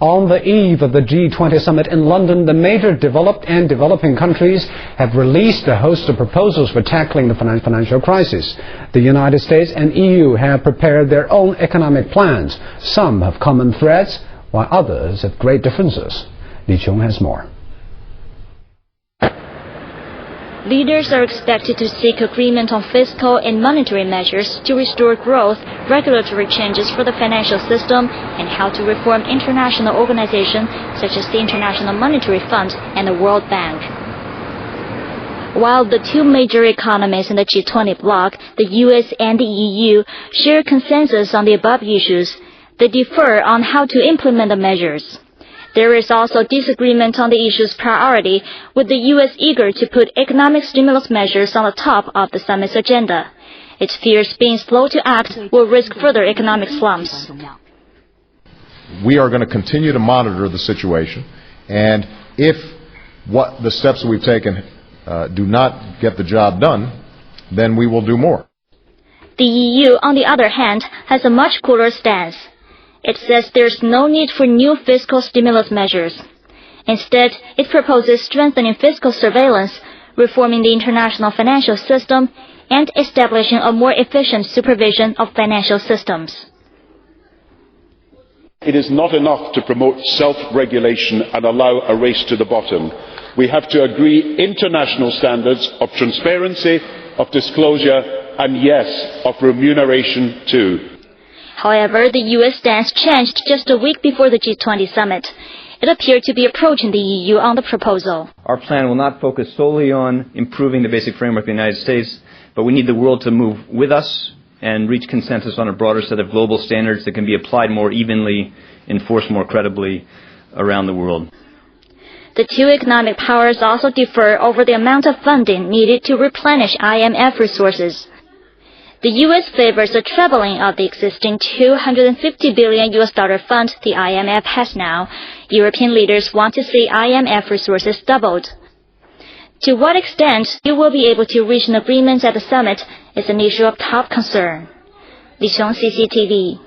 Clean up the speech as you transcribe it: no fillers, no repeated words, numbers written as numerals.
On the eve of the G20 summit in London, the major developed and developing countries have released a host of proposals for tackling the financial crisis. The United States and EU have prepared their own economic plans. Some have common threads, while others have great differences. Li Qiong has more. Leaders are expected to seek agreement on fiscal and monetary measures to restore growth, regulatory changes for the financial system, and how to reform international organizations such as the International Monetary Fund and the World Bank. While the two major economies in the G20 bloc, the US and the EU, share consensus on the above issues, they differ on how to implement the measures. There is also disagreement on the issue's priority, with the U.S. eager to put economic stimulus measures on the top of the summit's agenda. It fears being slow to act will risk further economic slumps. We are going to continue to monitor the situation, and if what the steps we've taken do not get the job done, then we will do more. The EU, on the other hand, has a much cooler stance. It says there's no need for new fiscal stimulus measures. Instead, it proposes strengthening fiscal surveillance, reforming the international financial system, and establishing a more efficient supervision of financial systems. It is not enough to promote self-regulation and allow a race to the bottom. We have to agree international standards of transparency, of disclosure, and yes, of remuneration too. However, the U.S. stance changed just a week before the G20 summit. It appeared to be approaching the EU on the proposal. Our plan will not focus solely on improving the basic framework of the United States, but we need the world to move with us and reach consensus on a broader set of global standards that can be applied more evenly, enforced more credibly around the world. The two economic powers also differ over the amount of funding needed to replenish IMF resources. The U.S. favors a trebling of the existing $250 billion fund the IMF has now. European leaders want to see IMF resources doubled. To what extent you will be able to reach an agreement at the summit is an issue of top concern. Li Qiong, CCTV.